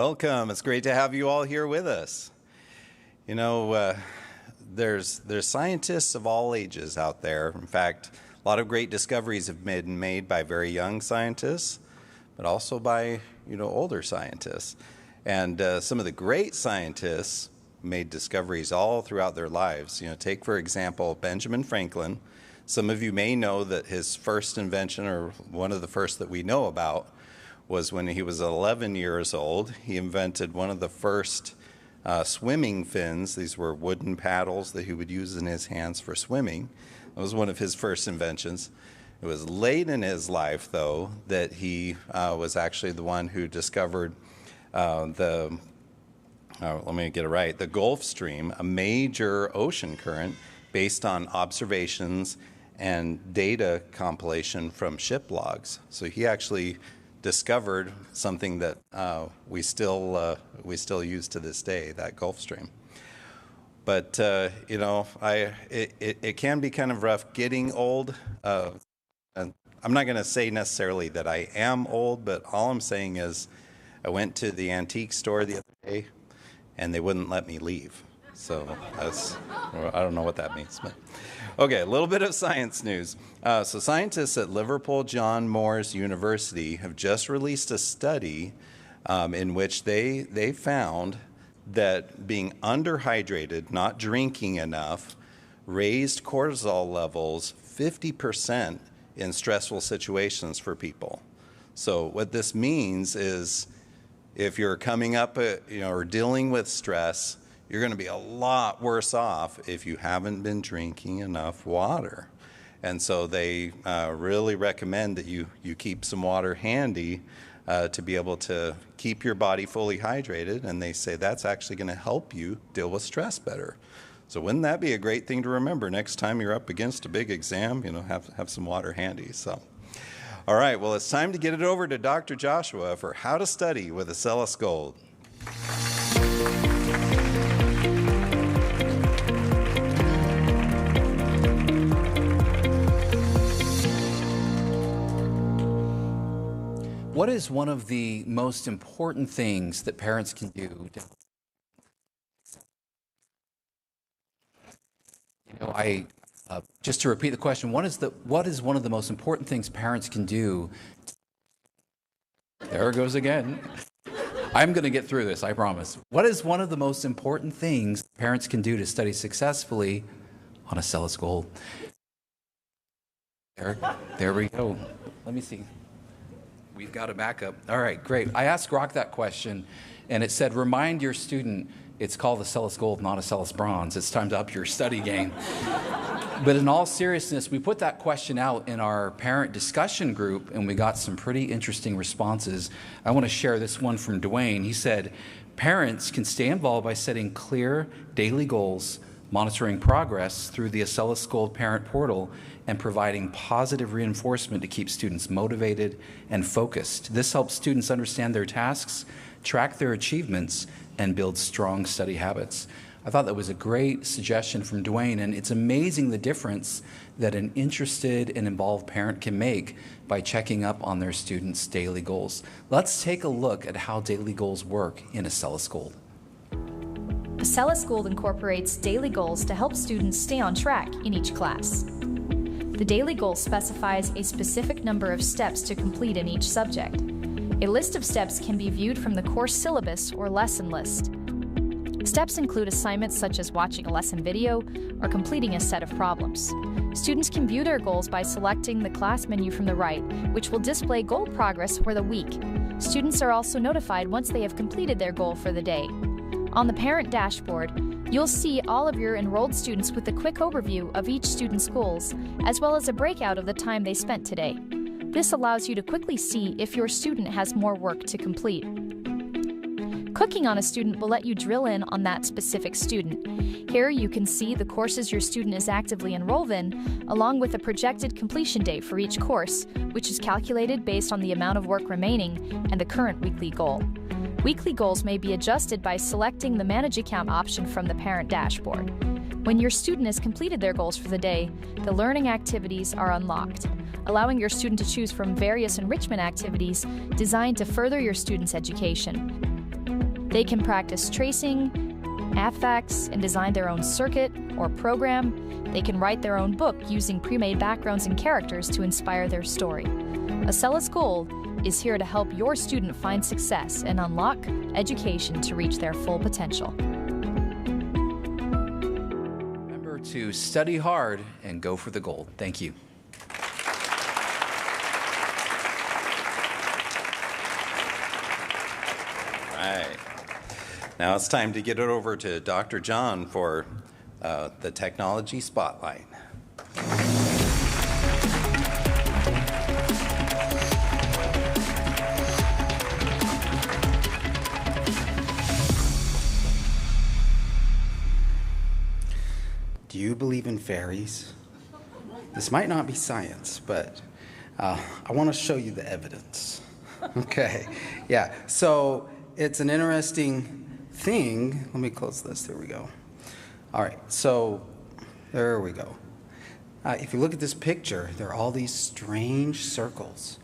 Welcome. It's great to have you all here with us. You know, there's scientists of all ages out there. In fact, a lot of great discoveries have been made by very young scientists, but also by, older scientists. And some of the great scientists made discoveries all throughout their lives. Take, for example, Benjamin Franklin. Some of you may know that his first invention, or one of the first that we know about, was when he was 11 years old. He invented one of the first swimming fins. These were wooden paddles that he would use in his hands for swimming. That was one of his first inventions. It was late in his life, though, that he was actually the one who discovered let me get it right, the Gulf Stream, a major ocean current based on observations and data compilation from ship logs. So he actually discovered something that we still use to this day, that Gulf Stream. But it can be kind of rough getting old. And I'm not going to say necessarily that I am old, but all I'm saying is I went to the antique store the other day, and they wouldn't let me leave. So I don't know what that means. But. Okay, a little bit of science news. So scientists at Liverpool John Moores University have just released a study in which they found that being underhydrated, not drinking enough, raised cortisol levels 50% in stressful situations for people. So what this means is if you're coming up, or dealing with stress, you're going to be a lot worse off if you haven't been drinking enough water. And so they really recommend that you keep some water handy to be able to keep your body fully hydrated. And they say that's actually going to help you deal with stress better. So wouldn't that be a great thing to remember next time you're up against a big exam? Have some water handy. So, all right, well, it's time to get it over to Dr. Joshua for How to Study with Acellus Gold. What is one of the most important things that parents can do? Just to repeat the question, what is one of the most important things parents can do? There it goes again. I'm going to get through this, I promise. What is one of the most important things parents can do to study successfully on Acellus Gold? There we go. Let me see. We've got a backup. All right, great. I asked Grok that question, and it said, remind your student it's called Acellus Gold, not Acellus Bronze. It's time to up your study game. But in all seriousness, we put that question out in our parent discussion group, and we got some pretty interesting responses. I want to share this one from Dwayne. He said, parents can stay involved by setting clear daily goals, monitoring progress through the Acellus Gold Parent Portal, and providing positive reinforcement to keep students motivated and focused. This helps students understand their tasks, track their achievements, and build strong study habits. I thought that was a great suggestion from Dwayne, and it's amazing the difference that an interested and involved parent can make by checking up on their students' daily goals. Let's take a look at how daily goals work in Acellus Gold. Acellus Gold incorporates daily goals to help students stay on track in each class. The daily goal specifies a specific number of steps to complete in each subject. A list of steps can be viewed from the course syllabus or lesson list. Steps include assignments such as watching a lesson video or completing a set of problems. Students can view their goals by selecting the class menu from the right, which will display goal progress for the week. Students are also notified once they have completed their goal for the day. On the parent dashboard, you'll see all of your enrolled students with a quick overview of each student's goals, as well as a breakout of the time they spent today. This allows you to quickly see if your student has more work to complete. Clicking on a student will let you drill in on that specific student. Here you can see the courses your student is actively enrolled in, along with a projected completion date for each course, which is calculated based on the amount of work remaining and the current weekly goal. Weekly goals may be adjusted by selecting the Manage Account option from the parent dashboard. When your student has completed their goals for the day, the learning activities are unlocked, allowing your student to choose from various enrichment activities designed to further your student's education. They can practice tracing, AFFACs, and design their own circuit or program. They can write their own book using pre-made backgrounds and characters to inspire their story. Acellus Gold is here to help your student find success and unlock education to reach their full potential. Remember to study hard and go for the gold. Thank you. Right. Now it's time to get it over to Dr. John for the Technology Spotlight. Do you believe in fairies? This might not be science, but I want to show you the evidence. Okay, yeah, so it's an interesting thing. Let me close this, there we go. All right, so there we go. If you look at this picture, there are all these strange circles.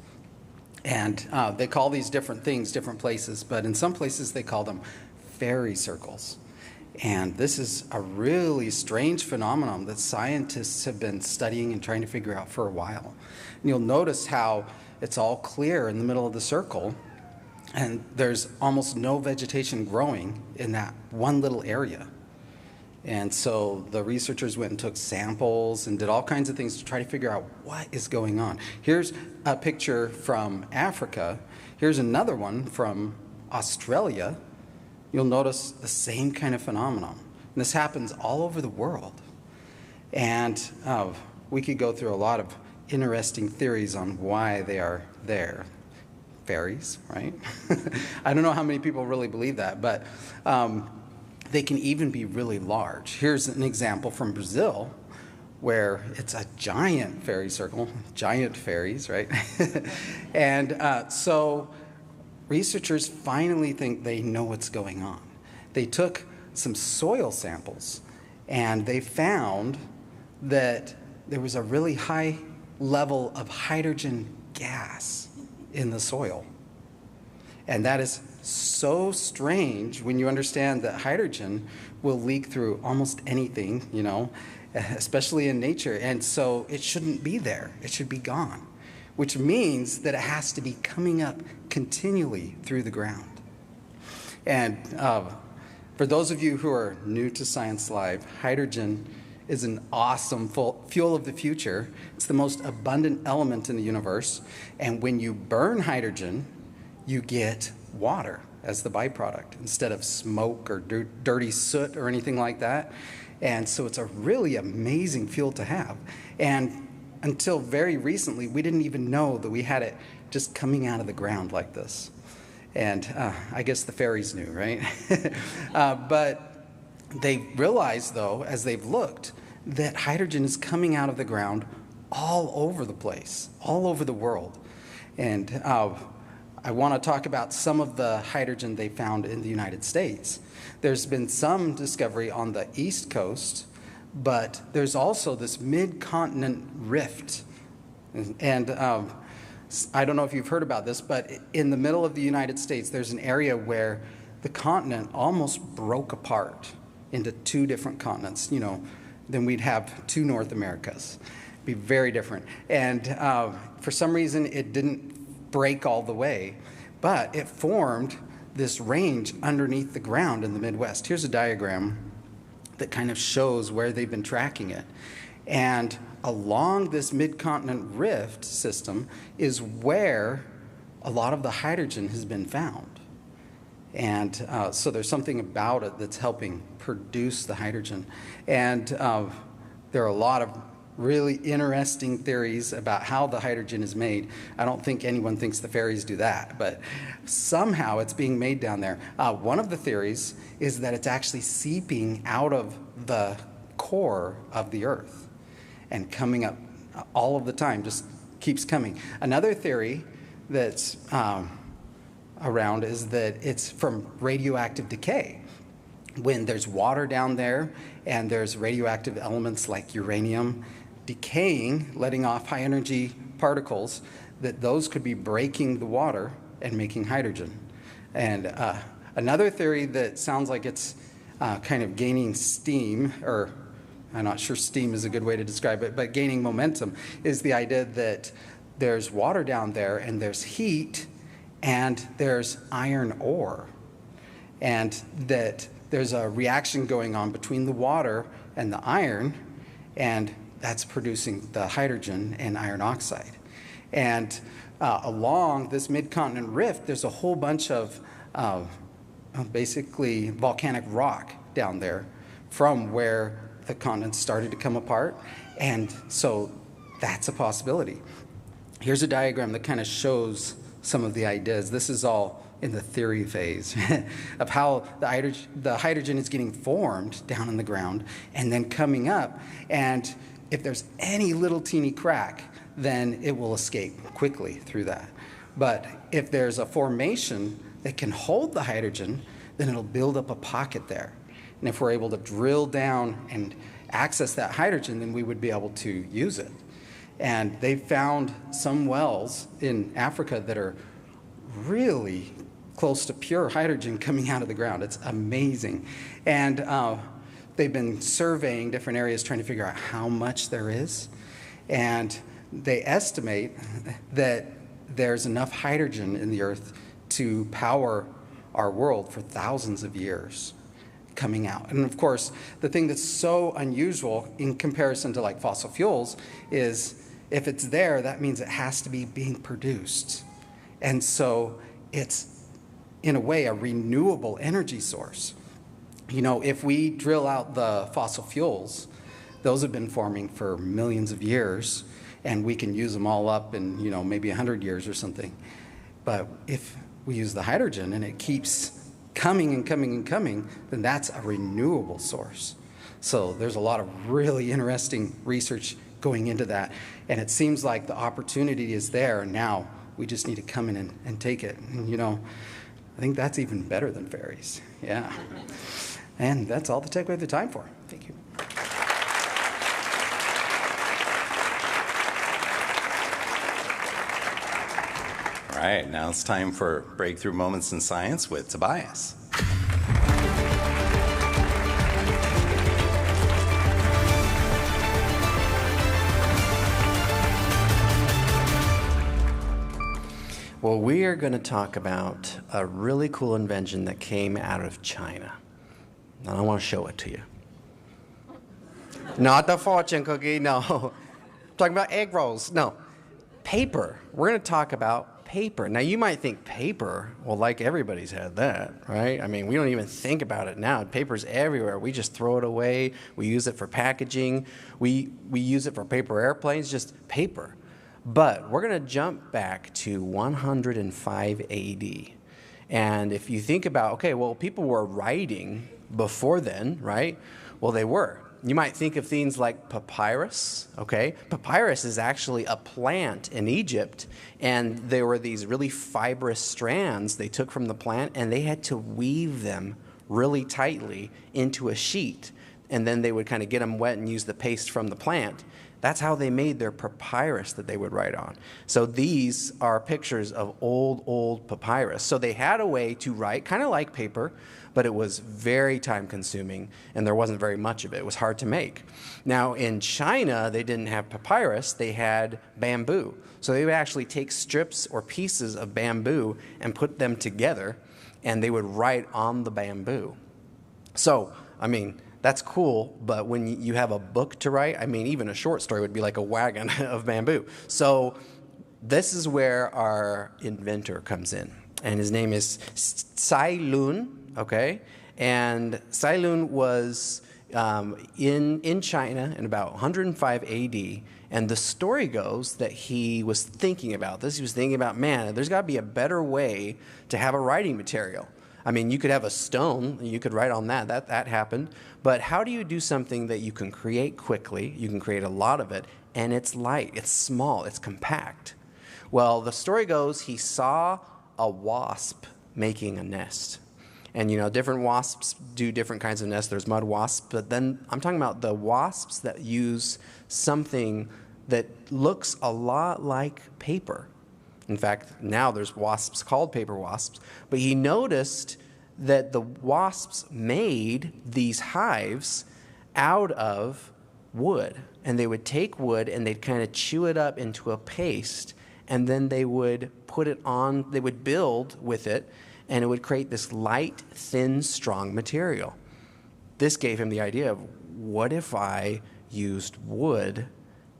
And they call these different things different places, but in some places they call them fairy circles. And this is a really strange phenomenon that scientists have been studying and trying to figure out for a while. And you'll notice how it's all clear in the middle of the circle, and there's almost no vegetation growing in that one little area. And so the researchers went and took samples and did all kinds of things to try to figure out what is going on. Here's a picture from Africa. Here's another one from Australia. You'll notice the same kind of phenomenon. And this happens all over the world. And we could go through a lot of interesting theories on why they are there. Fairies, right? I don't know how many people really believe that, but they can even be really large. Here's an example from Brazil where it's a giant fairy circle, giant fairies, right? And so researchers finally think they know what's going on. They took some soil samples and they found that there was a really high level of hydrogen gas in the soil. And that is so strange when you understand that hydrogen will leak through almost anything, you know, especially in nature. And so it shouldn't be there. It should be gone, which means that it has to be coming up continually through the ground. And for those of you who are new to Science Live, hydrogen is an awesome fuel of the future. It's the most abundant element in the universe. And when you burn hydrogen, you get water as the byproduct instead of smoke or dirty soot or anything like that. And so it's a really amazing fuel to have. And until very recently, we didn't even know that we had it just coming out of the ground like this. And I guess the fairies knew, right? But they realized, though, as they've looked, that hydrogen is coming out of the ground all over the place, all over the world. And I want to talk about some of the hydrogen they found in the United States. There's been some discovery on the East Coast, but there's also this mid-continent rift. And I don't know if you've heard about this, but in the middle of the United States, there's an area where the continent almost broke apart into two different continents. You know, then we'd have two North Americas. It'd be very different. And for some reason, it didn't break all the way, but it formed this range underneath the ground in the Midwest. Here's a diagram that kind of shows where they've been tracking it. And along this mid-continent rift system is where a lot of the hydrogen has been found. And so there's something about it that's helping produce the hydrogen. And there are a lot of really interesting theories about how the hydrogen is made. I don't think anyone thinks the fairies do that, but somehow it's being made down there. One of the theories is that it's actually seeping out of the core of the Earth and coming up all of the time, just keeps coming. Another theory that's around is that it's from radioactive decay. When there's water down there and there's radioactive elements like uranium decaying, letting off high energy particles, that those could be breaking the water and making hydrogen. And Another theory that sounds like it's kind of gaining steam, or I'm not sure steam is a good way to describe it, but gaining momentum, is the idea that there's water down there and there's heat and there's iron ore, and that there's a reaction going on between the water and the iron, and that's producing the hydrogen and iron oxide. And along this mid-continent rift, there's a whole bunch of basically volcanic rock down there from where the continents started to come apart. And so that's a possibility. Here's a diagram that kind of shows some of the ideas. This is all in the theory phase of how the hydrogen is getting formed down in the ground and then coming up. And if there's any little teeny crack, then it will escape quickly through that. But if there's a formation that can hold the hydrogen, then it'll build up a pocket there. And if we're able to drill down and access that hydrogen, then we would be able to use it. And they found some wells in Africa that are really close to pure hydrogen coming out of the ground. It's amazing. And they've been surveying different areas trying to figure out how much there is. And they estimate that there's enough hydrogen in the earth to power our world for thousands of years coming out. And of course, the thing that's so unusual in comparison to like fossil fuels is if it's there, that means it has to be being produced. And so it's, in a way, a renewable energy source. You know, if we drill out the fossil fuels, those have been forming for millions of years, and we can use them all up in, you know, maybe 100 years or something. But if we use the hydrogen and it keeps coming and coming and coming, then that's a renewable source. So there's a lot of really interesting research going into that. And it seems like the opportunity is there, and now we just need to come in and take it. And, you know, I think that's even better than fairies. Yeah. And that's all the tech we have the time for. Thank you. All right, now it's time for Breakthrough Moments in Science with Tobias. Well, we are going to talk about a really cool invention that came out of China. And I want to show it to you. Not the fortune cookie, no. I'm talking about egg rolls, no. Paper. We're going to talk about paper. Now, you might think paper, well, like everybody's had that, right? I mean, we don't even think about it now. Paper's everywhere. We just throw it away. We use it for packaging. We use it for paper airplanes, just paper. But we're going to jump back to 105 AD. And if you think about, okay, well, people were writing before then, right? Well, they were. You might think of things like papyrus, okay? Papyrus is actually a plant in Egypt, and there were these really fibrous strands they took from the plant, and they had to weave them really tightly into a sheet. And then they would kind of get them wet and use the paste from the plant. That's how they made their papyrus that they would write on. So these are pictures of old papyrus. So they had a way to write, kind of like paper, but it was very time-consuming, and there wasn't very much of it. It was hard to make. Now, in China, they didn't have papyrus. They had bamboo. So they would actually take strips or pieces of bamboo and put them together, and they would write on the bamboo. So, I mean, that's cool, but when you have a book to write, I mean, even a short story would be like a wagon of bamboo. So this is where our inventor comes in, and his name is Cai Lun, okay? And Cai Lun was in China in about 105 AD, and the story goes that he was thinking about this. He was thinking about, man, there's got to be a better way to have a writing material. I mean, you could have a stone, you could write on that. That happened. But how do you do something that you can create quickly, you can create a lot of it, and it's light, it's small, it's compact? Well, the story goes he saw a wasp making a nest. And, you know, different wasps do different kinds of nests. There's mud wasps, but then I'm talking about the wasps that use something that looks a lot like paper. In fact, now there's wasps called paper wasps. But he noticed that the wasps made these hives out of wood. And they would take wood and they'd kind of chew it up into a paste, and then they would put it on, they would build with it, and it would create this light, thin, strong material. This gave him the idea of, what if I used wood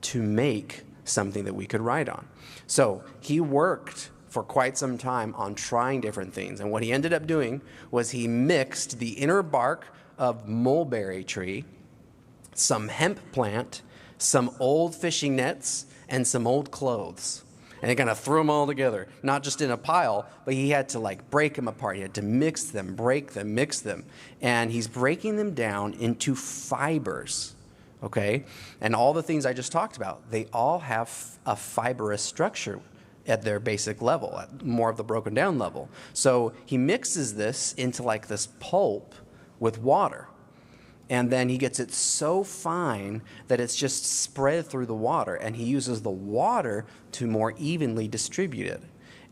to make something that we could write on? So he worked for quite some time on trying different things. And what he ended up doing was he mixed the inner bark of mulberry tree, some hemp plant, some old fishing nets, and some old clothes. And he kind of threw them all together, not just in a pile, but he had to like break them apart. He had to mix them, break them, mix them. And he's breaking them down into fibers, okay? And all the things I just talked about, they all have a fibrous structure at their basic level, at more of the broken down level. So he mixes this into like this pulp with water. And then he gets it so fine that it's just spread through the water, and he uses the water to more evenly distribute it.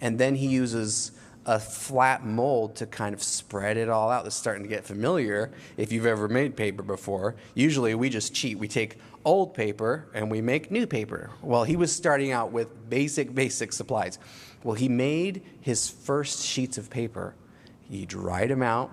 And then he uses a flat mold to kind of spread it all out. It's starting to get familiar if you've ever made paper before. Usually we just cheat. We take old paper and we make new paper. Well, he was starting out with basic supplies. Well, he made his first sheets of paper. He dried them out,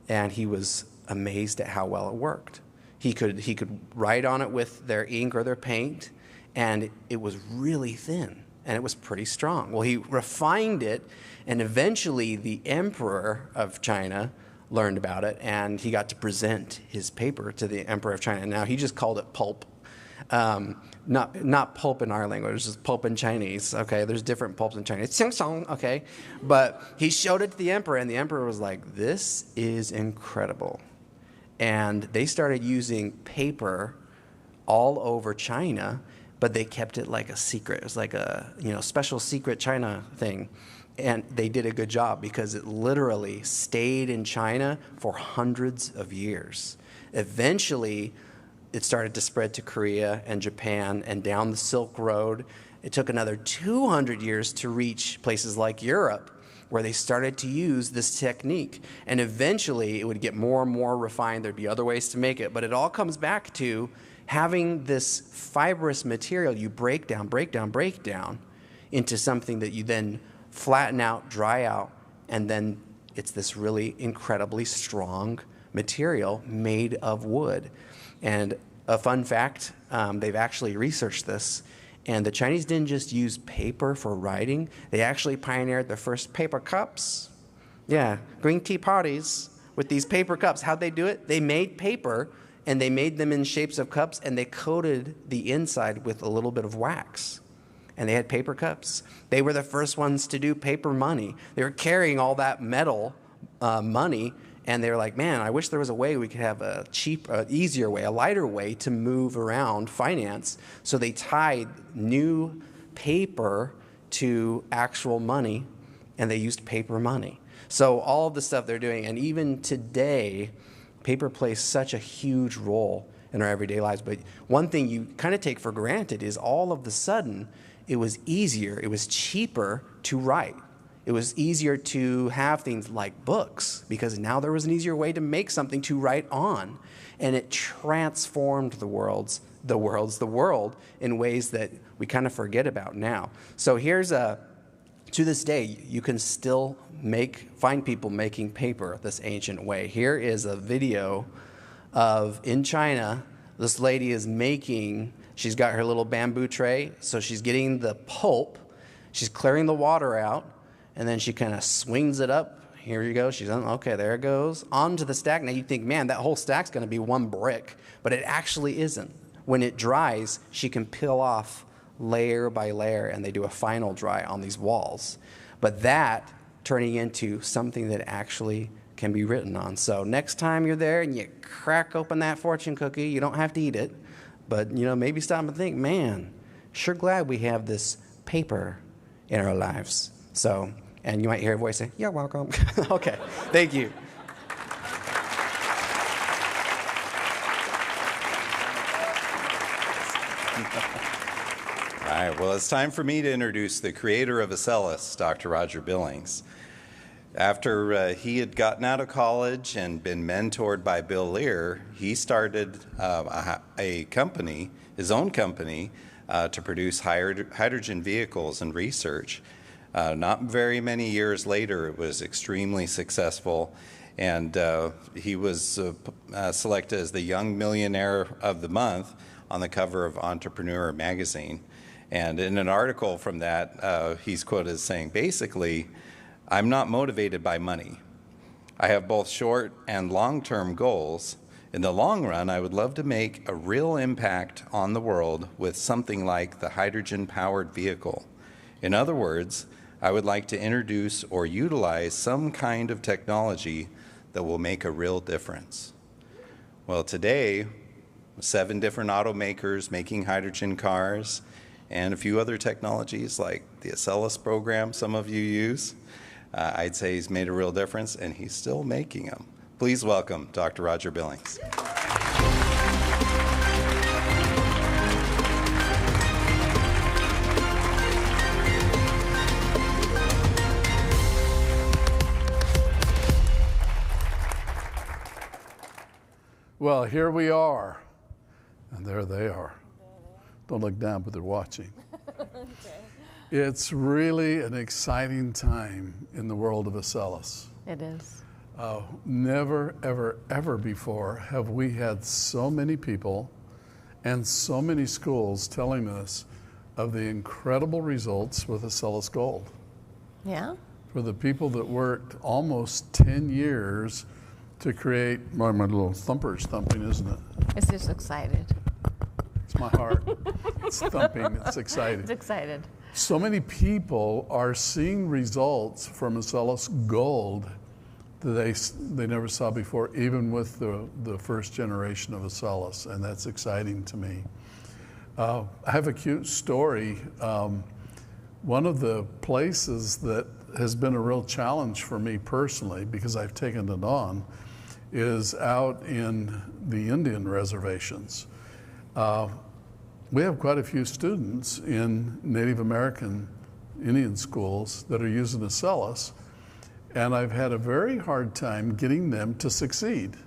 and he was amazed at how well it worked. He could write on it with their ink or their paint, and it was really thin, and it was pretty strong. Well, he refined it, and eventually the emperor of China learned about it, and he got to present his paper to the emperor of China. Now, he just called it pulp. Not pulp in our language, it's just pulp in Chinese, okay? There's different pulps in Chinese. Xiang, okay? But he showed it to the emperor, and the emperor was like, this is incredible. And they started using paper all over China, but they kept it like a secret. It was like a special secret China thing. And they did a good job because it literally stayed in China for hundreds of years. Eventually, it started to spread to Korea and Japan and down the Silk Road. It took another 200 years to reach places like Europe, where they started to use this technique. And eventually, it would get more and more refined. There'd be other ways to make it. But it all comes back to having this fibrous material you break down into something that you then flatten out, dry out, and then it's this really incredibly strong material made of wood. And a fun fact, they've actually researched this, and the Chinese didn't just use paper for writing. They actually pioneered the first paper cups. Yeah, green tea parties with these paper cups. How'd they do it? They made paper, and they made them in shapes of cups, and they coated the inside with a little bit of wax. And they had paper cups. They were the first ones to do paper money. They were carrying all that metal money, and they were like, man, I wish there was a way we could have a easier way, a lighter way to move around finance. So they tied new paper to actual money, and they used paper money. So all of the stuff they're doing, and even today, paper plays such a huge role in our everyday lives. But one thing you kind of take for granted is all of the sudden, it was easier, it was cheaper to write. It was easier to have things like books because now there was an easier way to make something to write on. And it transformed the world in ways that we kind of forget about now. So to this day, you can still find people making paper this ancient way. Here is a video of, in China, this lady is she's got her little bamboo tray, so she's getting the pulp, she's clearing the water out, and then she kind of swings it up. Here you go. Okay, there it goes. Onto the stack. Now you think, man, that whole stack's going to be one brick. But it actually isn't. When it dries, she can peel off layer by layer, and they do a final dry on these walls. But that turning into something that actually can be written on. So next time you're there and you crack open that fortune cookie, you don't have to eat it. But, maybe stop and think, man, sure glad we have this paper in our lives. So, and you might hear a voice say, you're welcome. Okay, thank you. All right, well, it's time for me to introduce the creator of Acellus, Dr. Roger Billings. After he had gotten out of college and been mentored by Bill Lear, he started a company, his own company, to produce hydrogen vehicles and research. Not very many years later, it was extremely successful, and he was selected as the Young Millionaire of the Month on the cover of Entrepreneur magazine. And in an article from that, he's quoted as saying, basically, I'm not motivated by money. I have both short and long-term goals. In the long run, I would love to make a real impact on the world with something like the hydrogen-powered vehicle. In other words, I would like to introduce or utilize some kind of technology that will make a real difference. Well, today, 7 different automakers making hydrogen cars and a few other technologies like the Acellus program some of you use, I'd say he's made a real difference, and he's still making them. Please welcome Dr. Roger Billings. Well, here we are, and there they are. Don't look down, but they're watching. Okay. It's really an exciting time in the world of Acellus. It is. Never, ever, ever before have we had so many people and so many schools telling us of the incredible results with Acellus Gold. Yeah? For the people that worked almost 10 years to create, my little thumper's thumping, isn't it? It's just excited. It's my heart. It's thumping, it's excited. It's excited. So many people are seeing results from Acellus Gold that they never saw before, even with the first generation of Acellus, and that's exciting to me. I have a cute story. One of the places that has been a real challenge for me personally, because I've taken it on, is out in the Indian reservations. We have quite a few students in Native American Indian schools that are using Acellus, and I've had a very hard time getting them to succeed.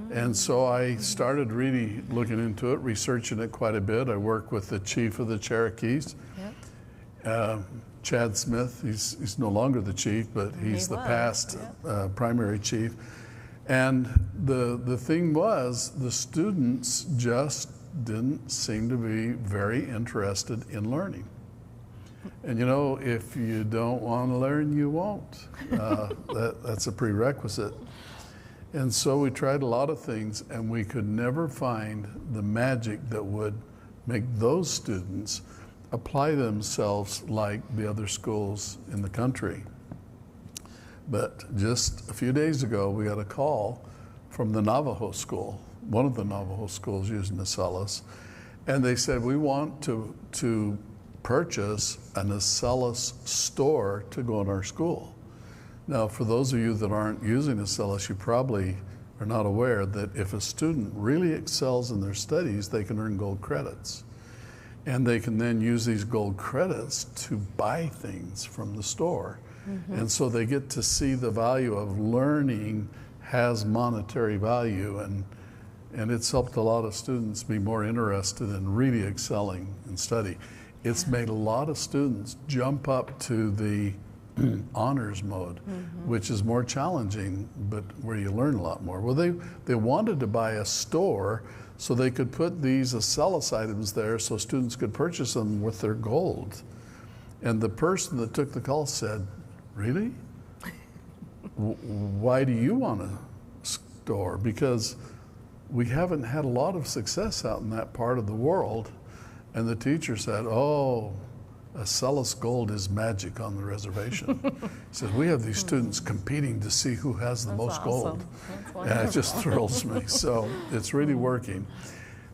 And so I started really looking into it, researching it quite a bit. I work with the chief of the Cherokees, Chad Smith. He's no longer the chief, but he's the past primary chief. And the thing was, the students just didn't seem to be very interested in learning. And you know, if you don't want to learn, you won't. That's a prerequisite. And so we tried a lot of things, and we could never find the magic that would make those students apply themselves like the other schools in the country. But just a few days ago, we got a call from the Navajo school, one of the Navajo schools using Acellus, and they said, we want to purchase an Acellus store to go in our school. Now, for those of you that aren't using Acellus, you probably are not aware that if a student really excels in their studies, they can earn gold credits. And they can then use these gold credits to buy things from the store. And so they get to see the value of learning has monetary value, and it's helped a lot of students be more interested in really excelling in study. It's made a lot of students jump up to the honors mode, which is more challenging, but where you learn a lot more. Well, they wanted to buy a store so they could put these Acellus items there so students could purchase them with their gold. And the person that took the call said, really? Why do you want a store? Because we haven't had a lot of success out in that part of the world. And the teacher said, oh, Acellus Gold is magic on the reservation. He said, we have these students competing to see who has the most gold. And it just thrills me. So it's really working.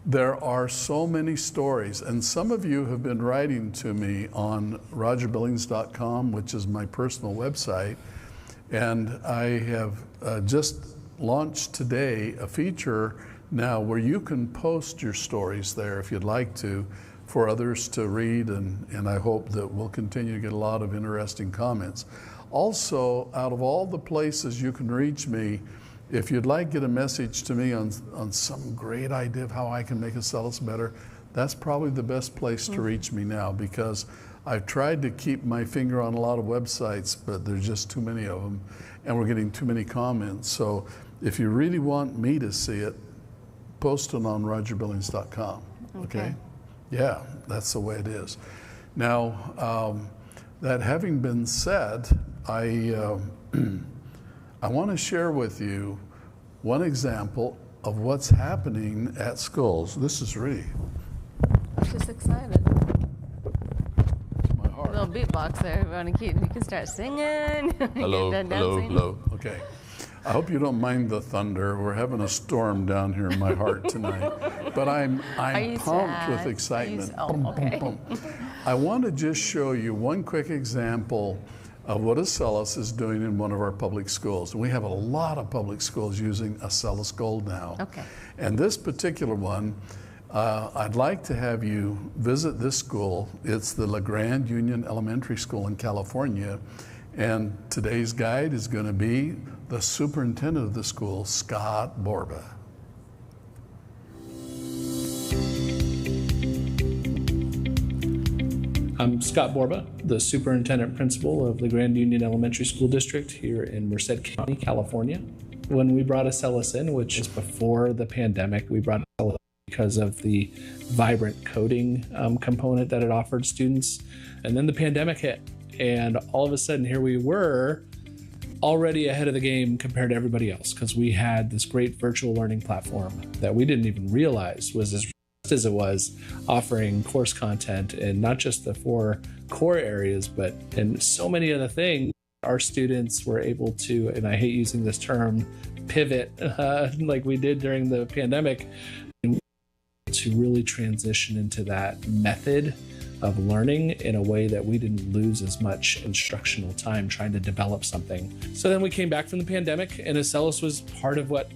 There are so many stories, and some of you have been writing to me on rogerbillings.com, which is my personal website, and I have just launched today a feature now where you can post your stories there if you'd like to, for others to read, and I hope that we'll continue to get a lot of interesting comments. Also, out of all the places you can reach me, if you'd like to get a message to me on some great idea of how I can make Acellus better, that's probably the best place to reach me now, because I've tried to keep my finger on a lot of websites, but there's just too many of them, and we're getting too many comments. So if you really want me to see it, post it on rogerbillings.com. Okay? Yeah, that's the way it is. Now, that having been said, I want to share with you one example of what's happening at schools. This is really I'm just excited. my heart. Little beatbox there, everyone. You can start singing. Hello, Get done hello, dancing. hello. Okay. I hope you don't mind the thunder. We're having a storm down here in my heart tonight. But I'm you pumped sad? with excitement. Oh, okay. I want to just show you one quick example of what Acellus is doing in one of our public schools. And we have a lot of public schools using Acellus Gold now. Okay. And this particular one, I'd like to have you visit this school. It's the La Grande Union Elementary School in California. And today's guide is going to be the superintendent of the school, Scott Borba. I'm Scott Borba, the superintendent principal of the Grand Union Elementary School District here in Merced County, California. When we brought Acellus in, which is before the pandemic, we brought Acellus because of the vibrant coding component that it offered students. And then the pandemic hit, and all of a sudden here we were already ahead of the game compared to everybody else, because we had this great virtual learning platform that we didn't even realize was as it was offering course content in not just the 4 core areas, but in so many other things. Our students were able to, and I hate using this term, pivot like we did during the pandemic, to really transition into that method of learning in a way that we didn't lose as much instructional time trying to develop something. So then we came back from the pandemic, and Acellus was part of what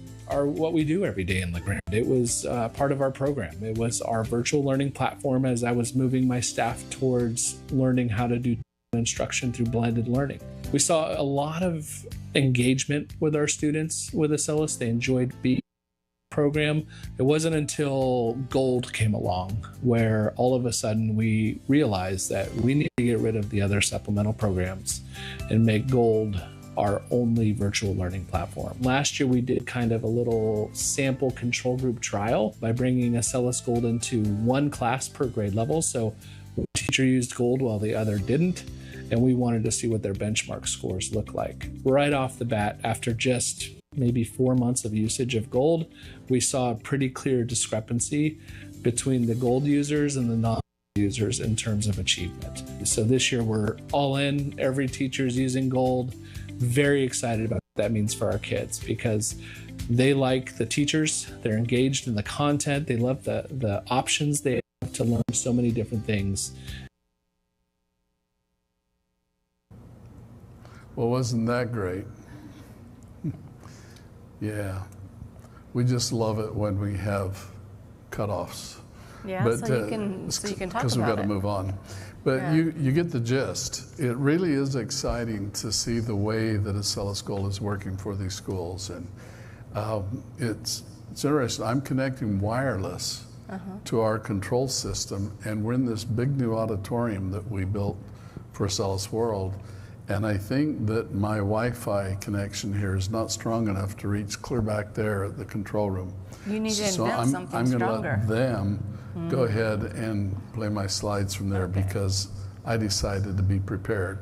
we do every day in La Grande. It was part of our program. It was our virtual learning platform as I was moving my staff towards learning how to do instruction through blended learning. We saw a lot of engagement with our students with Acellus. They enjoyed being program. It wasn't until Gold came along where all of a sudden we realized that we need to get rid of the other supplemental programs and make Gold our only virtual learning platform. Last year we did kind of a little sample control group trial by bringing Acellus Gold into 1 class per grade level. So one teacher used Gold while the other didn't, and we wanted to see what their benchmark scores look like. Right off the bat, after just maybe 4 months of usage of Gold, we saw a pretty clear discrepancy between the Gold users and the non-users in terms of achievement. So this year we're all in, every teacher's using Gold. Very excited about what that means for our kids, because they like the teachers, they're engaged in the content, they love the options they have to learn so many different things. Well, wasn't that great? Yeah. We just love it when we have cutoffs. Yeah, so you can talk about it. Because we've got to move on. But Yeah. you get the gist. It really is exciting to see the way that Acellus Gold is working for these schools. And it's interesting. I'm connecting wireless to our control system, and we're in this big new auditorium that we built for Acellus World. And I think that my Wi-Fi connection here is not strong enough to reach clear back there at the control room. You need to So invent something I'm stronger. going to let them go ahead and play my slides from there, because I decided to be prepared.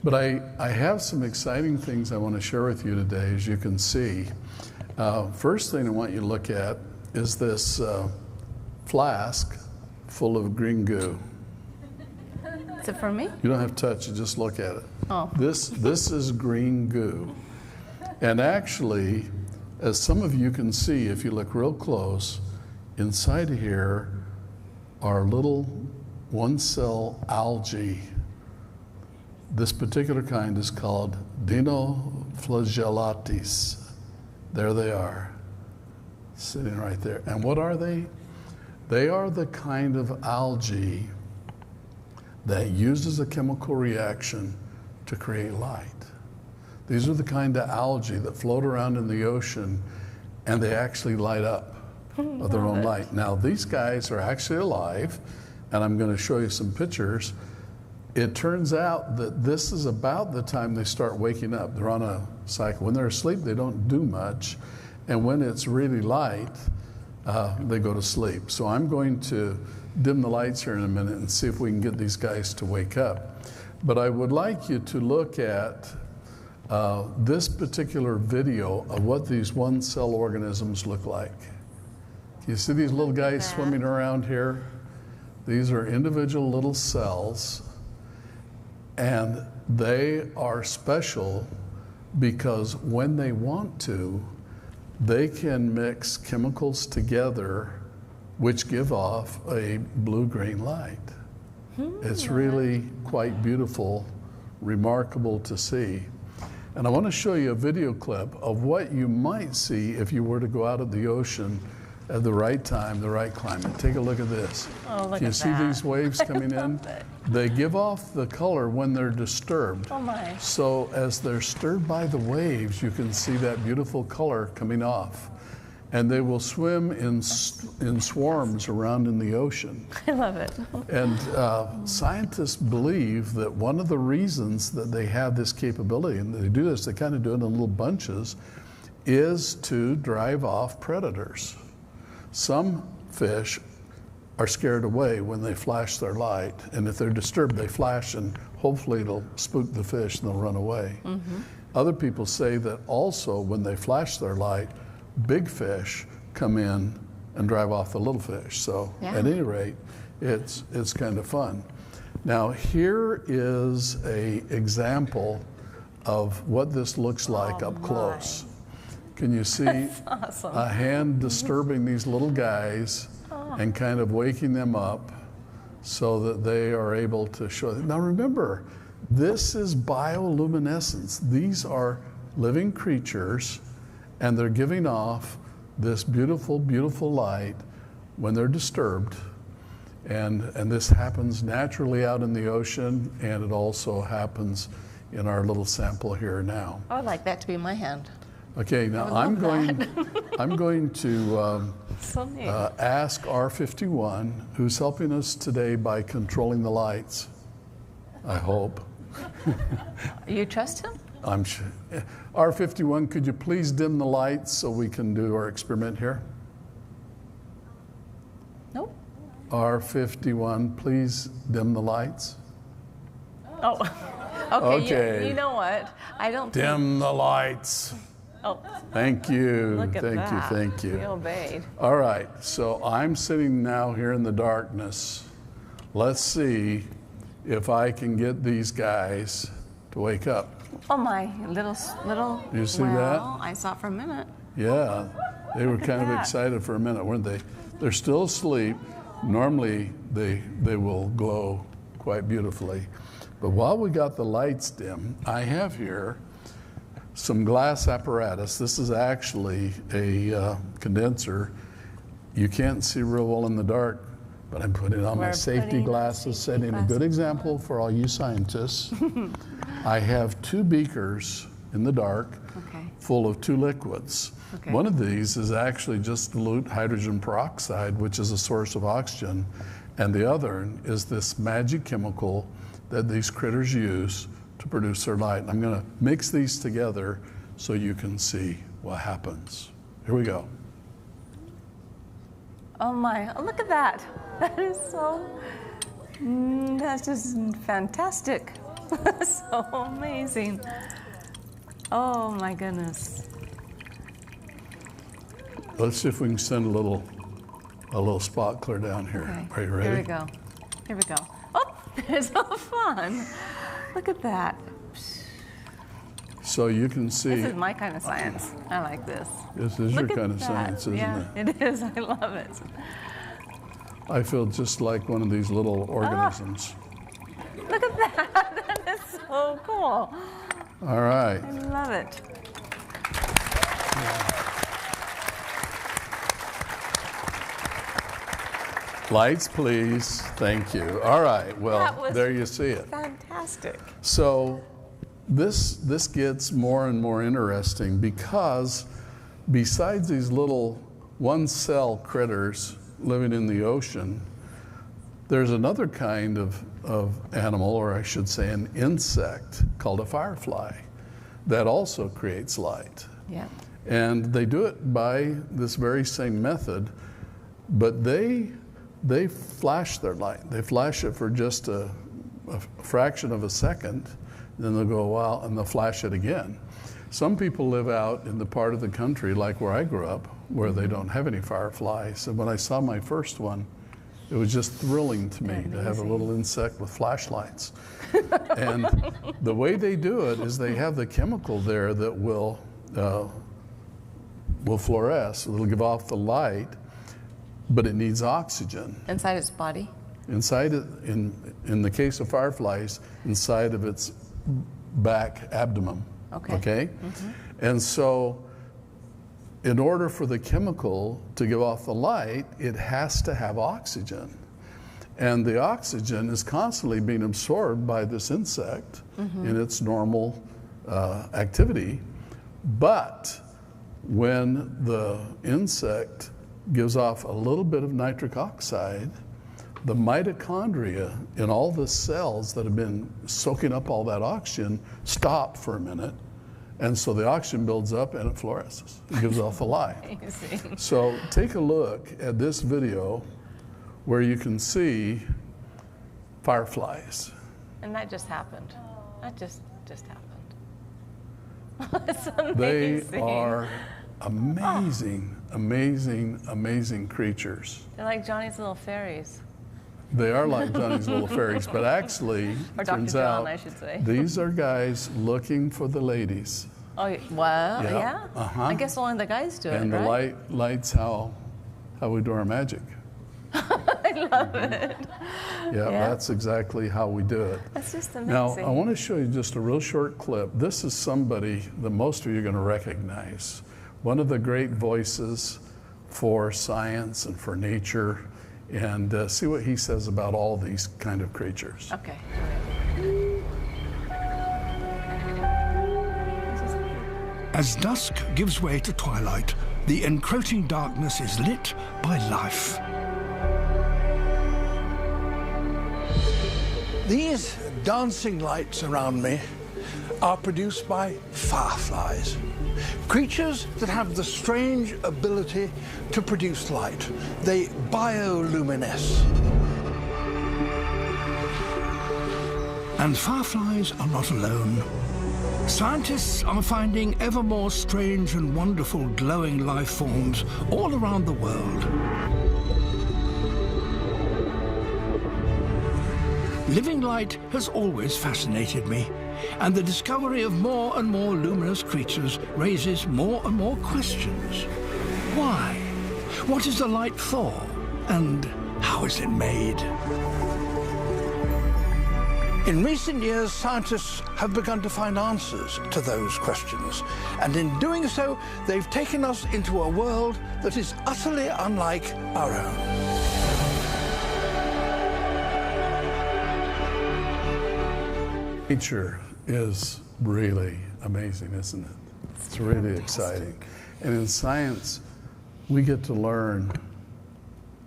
But I have some exciting things I want to share with you today, as you can see. First thing I want you to look at is this flask full of green goo. Is it for me? You don't have to touch it, just look at it. Oh. This is green goo. And actually, as some of you can see, if you look real close, inside of here are little 1-cell algae. This particular kind is called Dinoflagellates. There they are, sitting right there. And what are they? They are the kind of algae that uses a chemical reaction to create light. These are the kind of algae that float around in the ocean and they actually light up of their own light. Now, these guys are actually alive, and I'm going to show you some pictures. It turns out that this is about the time they start waking up. They're on a cycle. When they're asleep, they don't do much. And when it's really light, they go to sleep. So I'm going to dim the lights here in a minute and see if we can get these guys to wake up. But I would like you to look at this particular video of what these one-cell organisms look like. You see these little guys swimming around here? These are individual little cells, and they are special because when they want to, they can mix chemicals together which give off a blue-green light. It's really quite beautiful, remarkable to see. And I want to show you a video clip of what you might see if you were to go out of the ocean at the right time, the right climate. Take a look at this. Oh, look Do you at see that. these waves coming in? They give off the color when they're disturbed. Oh my. So as they're stirred by the waves, you can see that beautiful color coming off. And they will swim in swarms around in the ocean. I love it. And scientists believe that one of the reasons that they have this capability, and they do this, they kind of do it in little bunches, is to drive off predators. Some fish are scared away when they flash their light, and if they're disturbed, they flash and hopefully it'll spook the fish and they'll run away. Other people say that also when they flash their light, big fish come in and drive off the little fish. So at any rate, it's kind of fun. Now here is an example of what this looks like up close. Can you see Awesome. a hand disturbing these little guys and kind of waking them up so that they are able to show. Now remember, this is bioluminescence. These are living creatures, and they're giving off this beautiful, beautiful light when they're disturbed. And this happens naturally out in the ocean, and it also happens in our little sample here now. I would like that to be my hand. Okay, now I I'm would going love to So neat. ask R51, who's helping us today by controlling the lights, I hope. You trust him? I'm sure. R51, could you please dim the lights so we can do our experiment here? Nope. R51, please dim the lights. Oh. Okay. Okay. You know what? I don't think. Dim the lights. Oh, Thank you. look at Thank that. you. Thank you. He obeyed. All right, so I'm sitting now here in the darkness. Let's see if I can get these guys to wake up. Oh my, little. You see well, that? I saw it for a minute. Yeah, they were kind of that. excited for a minute, weren't they? They're still asleep. Normally, they will glow quite beautifully. But while we got the lights dim, I have here some glass apparatus. This is actually a condenser. You can't see real well in the dark, but I'm putting on my We're safety putting glasses, safety setting a good example for all you scientists. I have 2 beakers in the dark Okay. full of 2 liquids. Okay. One of these is actually just dilute hydrogen peroxide, which is a source of oxygen, and the other is this magic chemical that these critters use to produce their light. And I'm going to mix these together so you can see what happens. Here we go. Oh my, oh, look at that. That is so, that's just fantastic. So amazing. Oh my goodness. Let's see if we can send a little spot clear down here. Okay. Are you ready? Here we go. Here we go. Oh, there's so fun. Look at that. So you can see, This is my kind of science. I like this. this is your Look at kind of that. science, isn't Yeah, it? it is. I love it. I feel just like one of these little organisms. Look at that. That is so cool. All right. I love it. Lights, please. Thank you. All right. That Well, was there you see it. Fantastic. So this gets more and more interesting because besides these little one-cell critters living in the ocean, there's another kind of animal, or I should say an insect, called a firefly that also creates light. Yeah. And they do it by this very same method, but they flash their light. They flash it for just a fraction of a second, then they'll go a while and they'll flash it again. Some people live out in the part of the country, like where I grew up, where they don't have any fireflies. And when I saw my first one, it was just thrilling to me to have a little insect with flashlights. And the way they do it is they have the chemical there that will fluoresce. It'll give off the light, but it needs oxygen. Inside its body? Inside it, in the case of fireflies, inside of its back abdomen. Okay? Mm-hmm. And so in order for the chemical to give off the light, it has to have oxygen. And the oxygen is constantly being absorbed by this insect in its normal activity. But when the insect gives off a little bit of nitric oxide, the mitochondria in all the cells that have been soaking up all that oxygen stop for a minute. And so the oxygen builds up and it fluoresces. It gives off the light. Amazing. So take a look at this video where you can see fireflies. And that just happened. That just happened. That's amazing. They are amazing, amazing, amazing creatures. They're like Johnny's little fairies. They are like Johnny's little fairies, but actually, Or Dr. turns John, out, I should say. these are guys looking for the ladies. Oh, well, Yeah. yeah. Uh-huh. I guess only the guys do And it, the right? light's how we do our magic. I love it. Yeah, Yeah. that's exactly how we do it. That's just amazing. Now, I want to show you just a real short clip. This is somebody that most of you are going to recognize. One of the great voices for science and for nature. And see what he says about all these kind of creatures. Okay. As dusk gives way to twilight, the encroaching darkness is lit by life. These dancing lights around me are produced by fireflies, creatures that have the strange ability to produce light. They bioluminesce. And fireflies are not alone. Scientists are finding ever more strange and wonderful glowing life forms all around the world. Living light has always fascinated me, and the discovery of more and more luminous creatures raises more and more questions. Why? What is the light for? And how is it made? In recent years, scientists have begun to find answers to those questions. And in doing so, they've taken us into a world that is utterly unlike our own. Nature is really amazing, isn't it? It's really exciting. And in science, we get to learn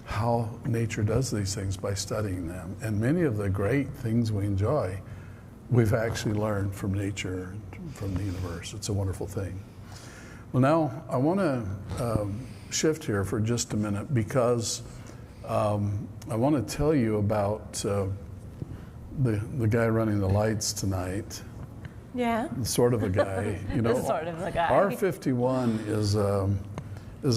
how nature does these things by studying them. And many of the great things we enjoy, we've actually learned from nature, from the universe. It's a wonderful thing. Well, now I want to shift here for just a minute because I want to tell you about the guy running the lights tonight. Yeah. Sort of a guy, you know. Sort of a guy. R51 is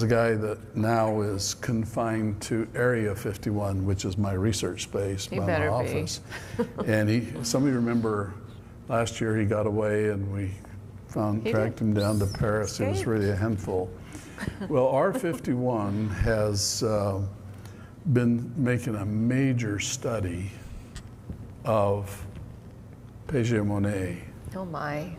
a guy that now is confined to Area 51, which is my research space, He my better be. office. And some of you remember last year he got away and we tracked him down to Paris. It was Escaped. really a handful. Well, R51 has been making a major study of Piaget Monet Oh, my.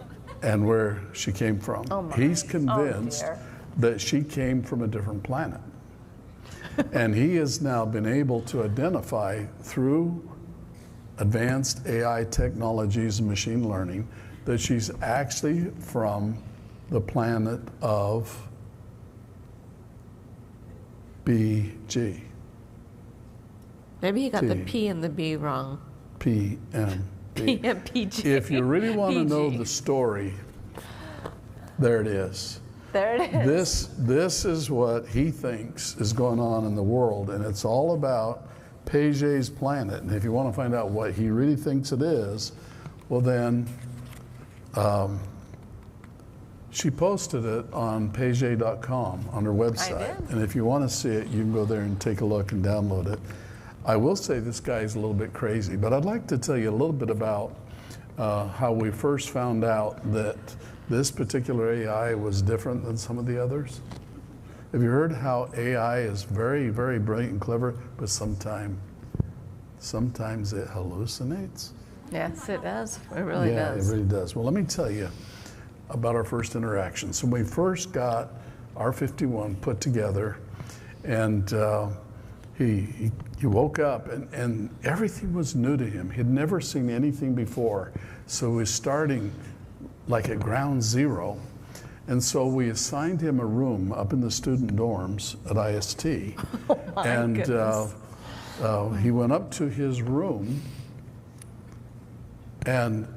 and where she came from. Oh, my. He's convinced dear. that she came from a different planet. And he has now been able to identify through advanced AI technologies and machine learning that she's actually from the planet of BG. Maybe he got the T. P and the B wrong. PMB. PG. If you really want to know PG. the story, there it is. There it is. This is what he thinks is going on in the world, and it's all about Paget's planet. And if you want to find out what he really thinks it is, well then, she posted it on Paget.com on her website. I did. And if you want to see it, you can go there and take a look and download it. I will say this guy's a little bit crazy, but I'd like to tell you a little bit about how we first found out that this particular AI was different than some of the others. Have you heard how AI is very, very brilliant and clever, but sometimes it hallucinates? Yes, it does. It really Yeah, does. it really does. Well, let me tell you about our first interaction. So when we first got R51 put together, and he woke up, and everything was new to him. He'd never seen anything before. So he was starting like at ground zero. And so we assigned him a room up in the student dorms at IST. Oh my and goodness. he went up to his room, and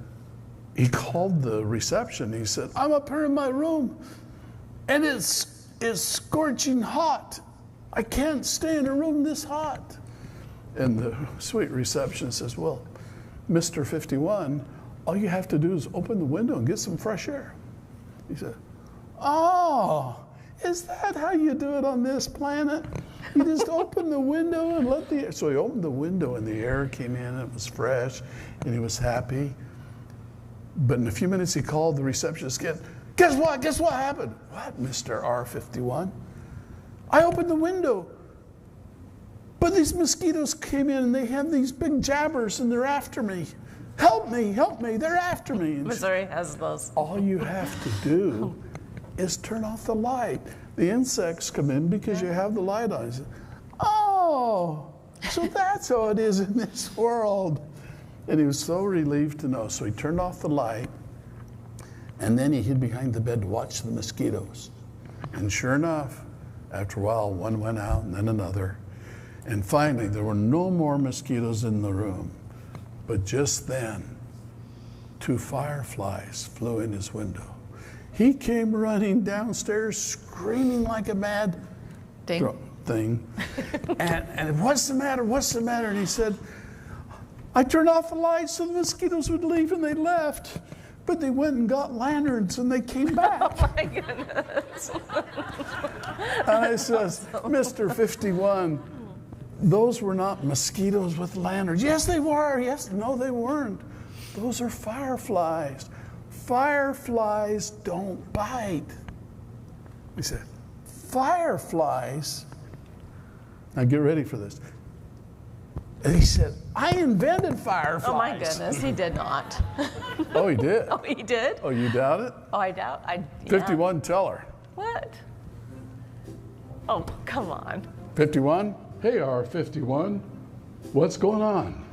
he called the reception. He said, "I'm up here in my room, and it's scorching hot. I can't stay in a room this hot." And the sweet receptionist says, "Well, Mr. 51, all you have to do is open the window and get some fresh air." He said, "Oh, is that how you do it on this planet? You just open the window and let the air." So he opened the window and the air came in and it was fresh and he was happy. But in a few minutes he called the receptionist again. "Guess what? Guess what happened?" "What, Mr. R51? "I opened the window, but these mosquitoes came in and they have these big jabbers and they're after me. Help me, help me, they're after me." And Missouri has those. all you have to do is turn off the light. The insects come in because you have the light on. He said, "Oh, so that's how it is in this world." And he was so relieved to know. So he turned off the light, and then he hid behind the bed to watch the mosquitoes. And sure enough, after a while, one went out and then another. And finally, there were no more mosquitoes in the room. But just then, 2 fireflies flew in his window. He came running downstairs, screaming like a mad thing. and "What's the matter? What's the matter?" And he said, "I turned off the lights so the mosquitoes would leave, and they left. But they went and got lanterns, and they came back." Oh my goodness. And I says, "Mr. 51, those were not mosquitoes with lanterns." "Yes, they were." "Yes." "No, they weren't. Those are fireflies. Fireflies don't bite." He said, "Fireflies?" Now get ready for this. And he said, "I invented fireflies." Oh my goodness, he did not. Oh, he did? Oh, he did? Oh, you doubt it? Oh, I doubt. Yeah. 51, tell her. What? Oh, come on. 51? "Hey, R51, what's going on?"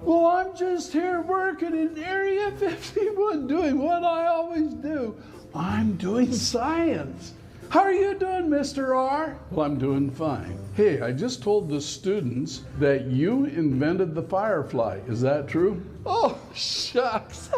"Well, I'm just here working in Area 51 doing what I always do. I'm doing science." "How are you doing, Mr. R?" "Well, I'm doing fine." "Hey, I just told the students that you invented the firefly. Is that true?" "Oh, shucks."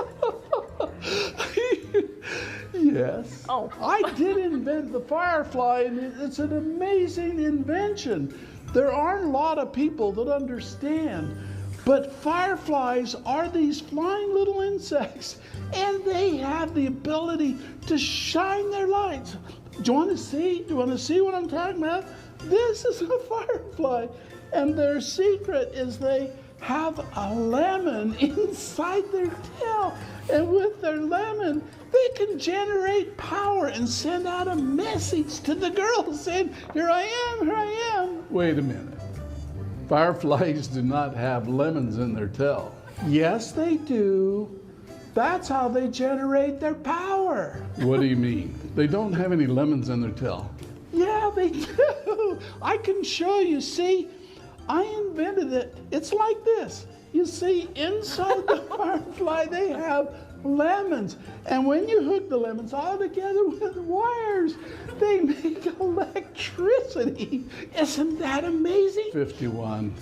"Yes. Oh. I did invent the firefly, and it's an amazing invention. There aren't a lot of people that understand. But fireflies are these flying little insects, and they have the ability to shine their lights. Do you want to see? Do you want to see what I'm talking about? This is a firefly, and their secret is they have a lemon inside their tail, and with their lemon, they can generate power and send out a message to the girls saying, 'Here I am, here I am.'" Wait a minute. Fireflies do not have lemons in their tail. "Yes, they do. That's how they generate their power." "What do you mean? They don't have any lemons in their tail." "Yeah, they do. I can show you. See, I invented it. It's like this. You see, inside the firefly, they have lemons. And when you hook the lemons all together with wires, they make electricity. Isn't that amazing? 51.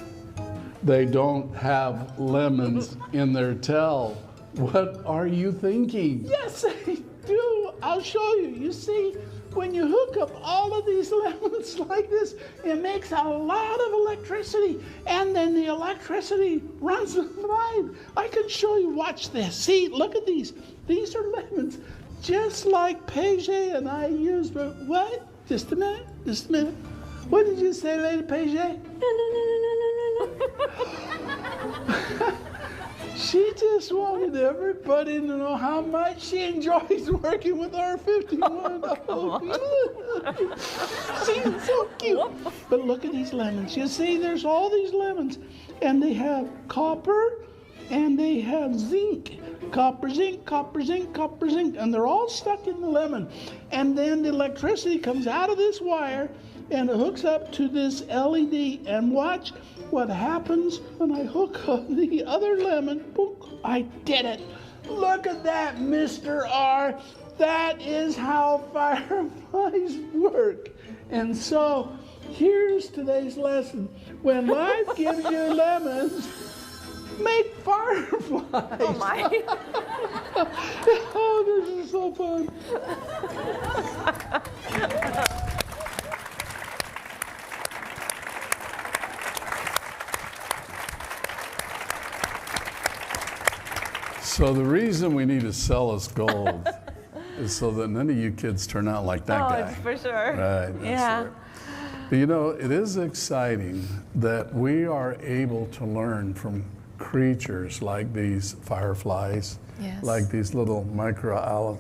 They don't have lemons in their tell. What are you thinking? Yes, they do. I'll show you. You see, when you hook up all of these lemons like this, it makes a lot of electricity, and then the electricity runs the line. I can show you. Watch this. See, look at these. These are lemons, just like Paige and I used. But what? Just a minute. Just a minute. What did you say, Lady Paige? She just wanted everybody to know how much she enjoys working with R51. She's so cute. But look at these lemons. You see, there's all these lemons, and they have copper, and they have zinc. Copper, zinc, copper, zinc, copper, zinc, and they're all stuck in the lemon. And then the electricity comes out of this wire, and it hooks up to this LED. And watch what happens when I hook up the other lemon. Boom, I did it. Look at that, Mr. R. That is how fireflies work. And so here's today's lesson. When life gives you lemons, make fireflies. Oh my. Oh, this is so fun. So the reason we need to sell us gold is so that none of you kids turn out like that guy. For sure. Right. Yeah. Right. But you know, it is exciting that we are able to learn from creatures like these fireflies, Yes. like these little micro.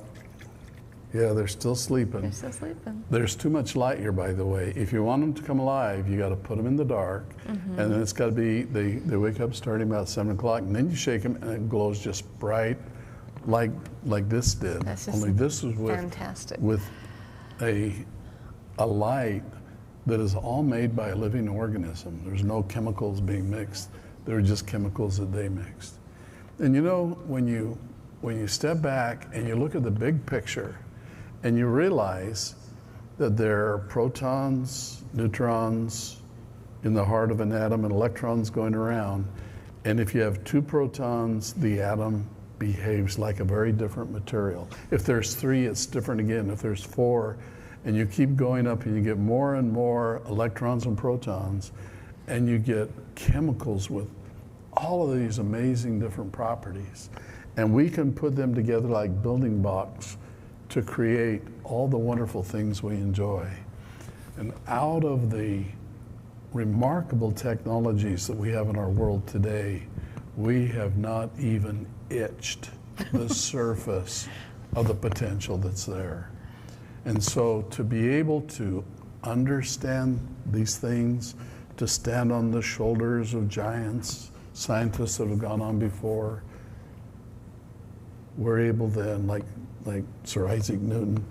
Yeah, they're still sleeping. They're still sleeping. There's too much light here, by the way. If you want them to come alive, you got to put them in the dark, and then it's got to be, they wake up starting about 7 o'clock, and then you shake them, and it glows just bright, like this did. That's just Only this was fantastic. with a light that is all made by a living organism. There's no chemicals being mixed. They're just chemicals that they mixed. And you know, when you step back and you look at the big picture, and you realize that there are protons, neutrons in the heart of an atom, and electrons going around. And if you have 2 protons, the atom behaves like a very different material. If there's 3, it's different again. If there's 4, and you keep going up and you get more and more electrons and protons, and you get chemicals with all of these amazing different properties. And we can put them together like building blocks to create all the wonderful things we enjoy. And out of the remarkable technologies that we have in our world today, we have not even itched the surface of the potential that's there. And so to be able to understand these things, to stand on the shoulders of giants, scientists that have gone on before, we're able then, like Sir Isaac Newton,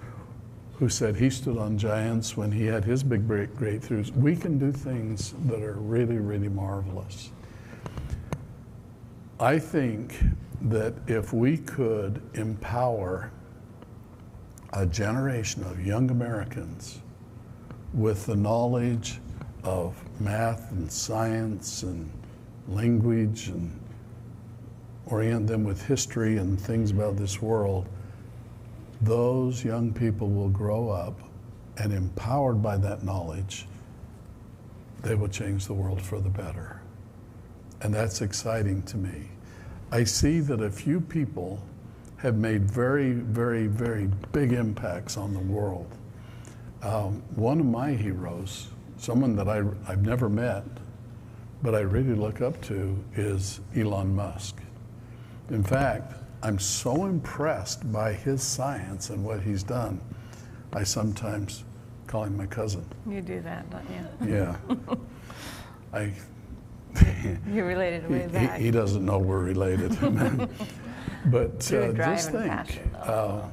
who said he stood on giants when he had his big breakthroughs. We can do things that are really, really marvelous. I think that if we could empower a generation of young Americans with the knowledge of math and science and language, and orient them with history and things about this world, those young people will grow up, and empowered by that knowledge, they will change the world for the better. And that's exciting to me. I see that a few people have made very, very, very big impacts on the world. One of my heroes, someone that I've never met, but I really look up to, is Elon Musk. In fact, I'm so impressed by his science and what he's done, I sometimes call him my cousin. You do that, don't you? Yeah. You're related way back. He doesn't know we're related. But Through drive just and think, passion.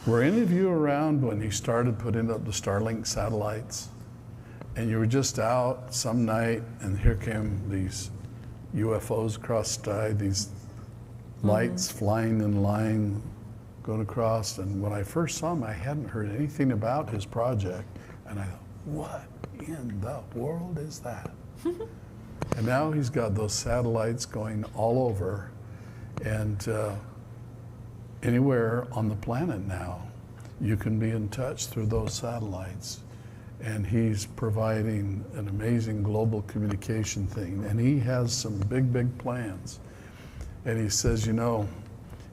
were any of you around when he started putting up the Starlink satellites? And you were just out some night, and here came these UFOs across the sky, these lights flying in line, going across. And when I first saw him, I hadn't heard anything about his project. And I thought, what in the world is that? And now he's got those satellites going all over, and anywhere on the planet now, you can be in touch through those satellites. And he's providing an amazing global communication thing. And he has some big, big plans. And he says, you know,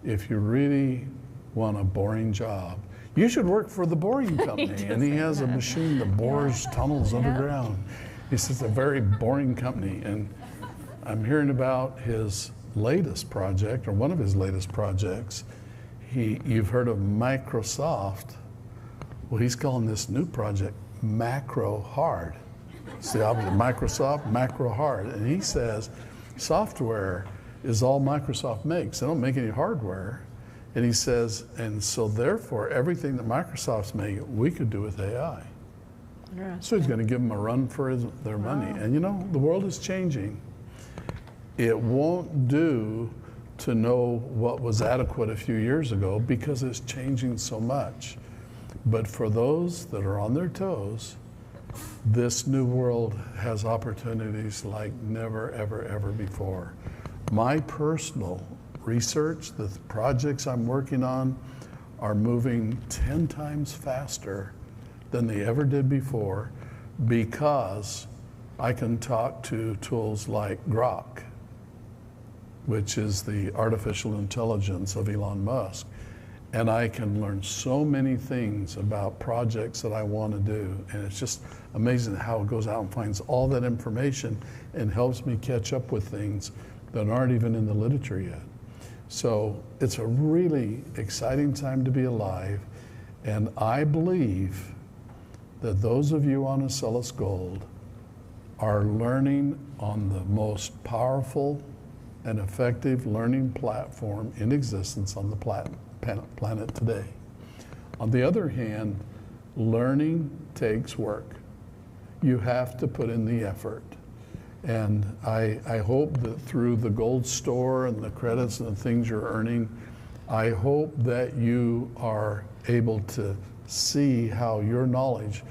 if you really want a boring job, you should work for the Boring Company. And he has a machine that bores tunnels underground. He says, a very boring company. And I'm hearing about his latest project, or one of his latest projects. You've heard of Microsoft. Well, he's calling this new project Macro Hard. It's the opposite. Microsoft, Macro Hard. And he says software is all Microsoft makes. They don't make any hardware. And he says, and so therefore, everything that Microsoft's making, we could do with AI. So he's going to give them a run for their money. And you know, the world is changing. It won't do to know what was adequate a few years ago because it's changing so much. But for those that are on their toes, this new world has opportunities like never, ever, ever before. My personal research, the projects I'm working on, are moving 10 times faster than they ever did before because I can talk to tools like Grok, which is the artificial intelligence of Elon Musk. And I can learn so many things about projects that I want to do. And it's just amazing how it goes out and finds all that information and helps me catch up with things that aren't even in the literature yet. So it's a really exciting time to be alive. And I believe that those of you on Acellus Gold are learning on the most powerful and effective learning platform in existence on the planet today. On the other hand, learning takes work. You have to put in the effort. And I hope that through the Gold Store and the credits and the things you're earning, I hope that you are able to see how your knowledge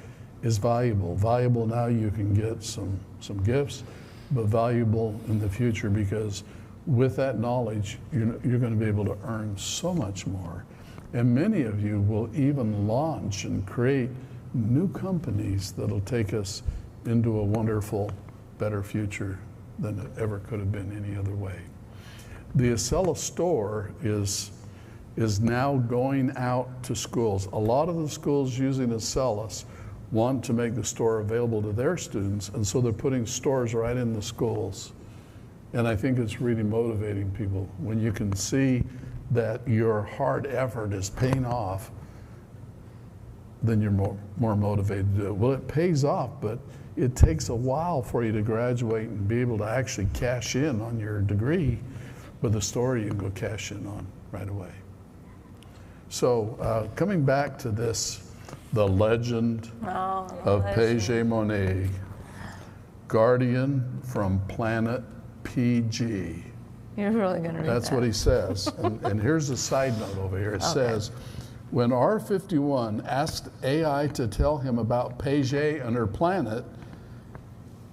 is valuable. Valuable now, you can get some gifts, but valuable in the future because with that knowledge, you're going to be able to earn so much more. And many of you will even launch and create new companies that'll take us into a wonderful, better future than it ever could have been any other way. The Acellus Store is now going out to schools. A lot of the schools using Acellus want to make the store available to their students, and so they're putting stores right in the schools. And I think it's really motivating people when you can see that your hard effort is paying off, then you're more motivated to do it. Well, it pays off, but it takes a while for you to graduate and be able to actually cash in on your degree. With the store, you can go cash in on right away. So coming back to this, the legend of Paget-Monet, guardian from planet PG. You're really going to read That's that. what he says. And here's a side note over here. It says, when R51 asked AI to tell him about Paget and her planet,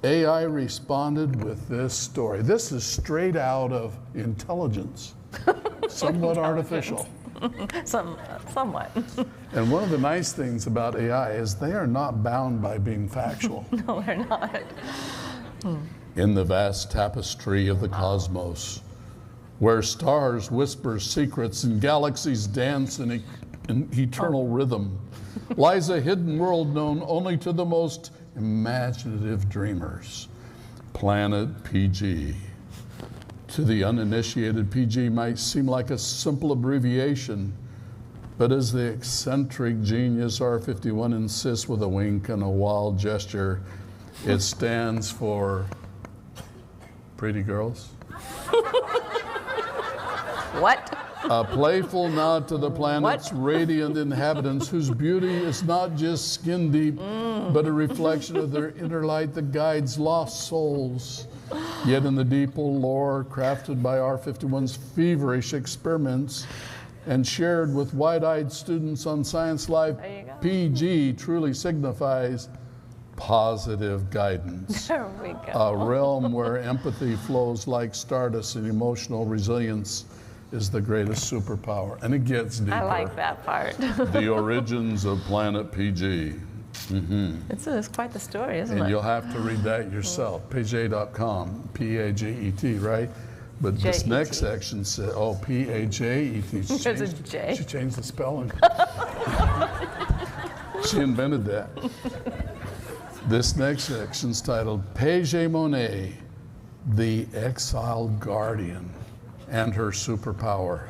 AI responded with this story. This is straight out of Intelligence, somewhat artificial. Somewhat. And one of the nice things about AI is they are not bound by being factual. No, they're not. In the vast tapestry of the cosmos, where stars whisper secrets and galaxies dance in eternal rhythm, lies a hidden world known only to the most imaginative dreamers, Planet PG. To the uninitiated, PG might seem like a simple abbreviation, but as the eccentric genius R51 insists with a wink and a wild gesture, it stands for pretty girls. What? A playful nod to the planet's radiant inhabitants whose beauty is not just skin deep, but a reflection of their inner light that guides lost souls. Yet in the deep lore crafted by R51's feverish experiments and shared with wide-eyed students on Science Live, PG truly signifies positive guidance. There we go. A realm where empathy flows like stardust and emotional resilience is the greatest superpower. And it gets deeper. I like that part. The origins of Planet PG. It's quite the story, isn't And it? you'll have to read that yourself. Paget.com, P-A-G-E-T, right? But this J-E-T. next section says, oh, P-A-J-E-T. There's a J. She changed the spelling. She invented that. This next section's titled Paget Monet, the Exiled Guardian and Her Superpower.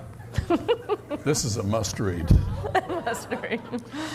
This is a must-read. Must-read.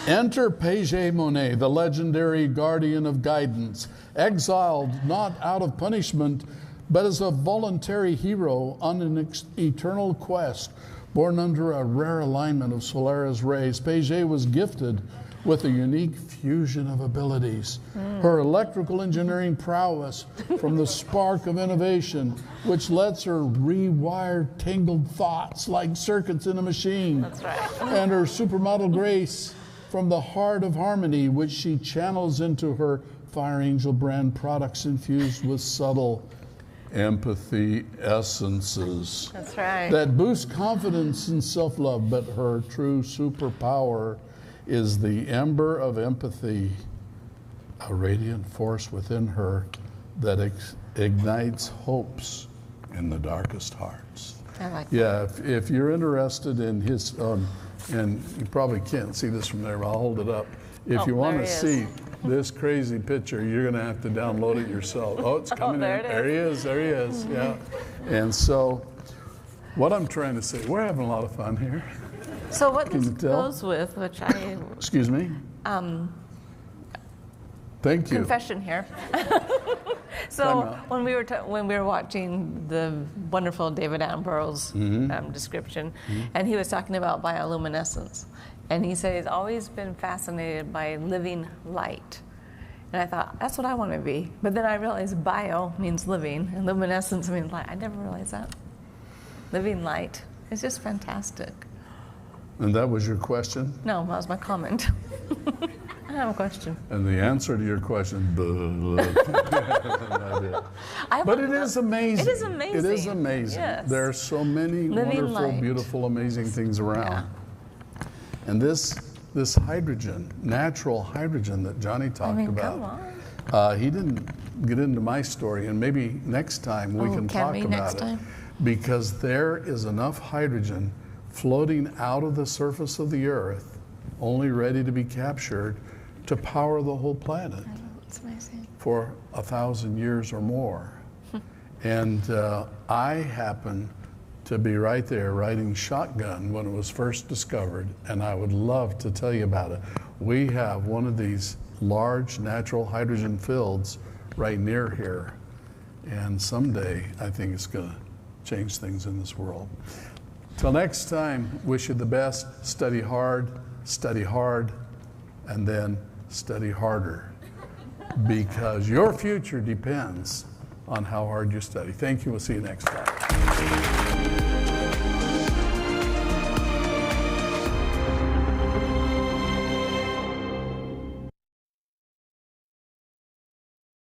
Enter Paget Monet, the legendary guardian of guidance, exiled not out of punishment, but as a voluntary hero on an eternal quest. Born under a rare alignment of Solara's rays, Paget was gifted with a unique fusion of abilities. Her electrical engineering prowess from the spark of innovation, which lets her rewire tangled thoughts like circuits in a machine. That's right. And her supermodel grace from the heart of harmony, which she channels into her Fire Angel brand products infused with subtle empathy essences. That's right. That boost confidence and self-love, but her true superpower is the ember of empathy, a radiant force within her that ignites hopes in the darkest hearts. I like Yeah, if you're interested in his, and you probably can't see this from there, but I'll hold it up. If you want to see this crazy picture, you're going to have to download it yourself. Oh, it's coming there in. it There he is. There he is. Yeah. And so, what I'm trying to say, we're having a lot of fun here. So what Can this you tell? goes with, which I Excuse me. Thank you. confession here. So Time out. when we were watching the wonderful David Attenborough's description, and he was talking about bioluminescence, and he said he's always been fascinated by living light. And I thought, that's what I want to be. But then I realized bio means living, and luminescence means light. I never realized that. Living light. It's just fantastic. And that was your question? No, that was my comment. I have a question. And the answer to your question, but it is amazing. It is amazing. It is amazing. Yes. There are so many Living wonderful, light. beautiful, amazing things around. And this hydrogen, natural hydrogen that Johnny talked about, come on. he didn't get into my story, and maybe next time we can can talk we about next it. time? Because there is enough hydrogen floating out of the surface of the earth, only ready to be captured to power the whole planet It's amazing. for 1,000 years or more. And I happen to be right there riding shotgun when it was first discovered, and I would love to tell you about it. We have one of these large natural hydrogen fields right near here, and someday I think it's going to change things in this world. Till next time, wish you the best. Study hard, and then study harder, because your future depends on how hard you study. Thank you. We'll see you next time.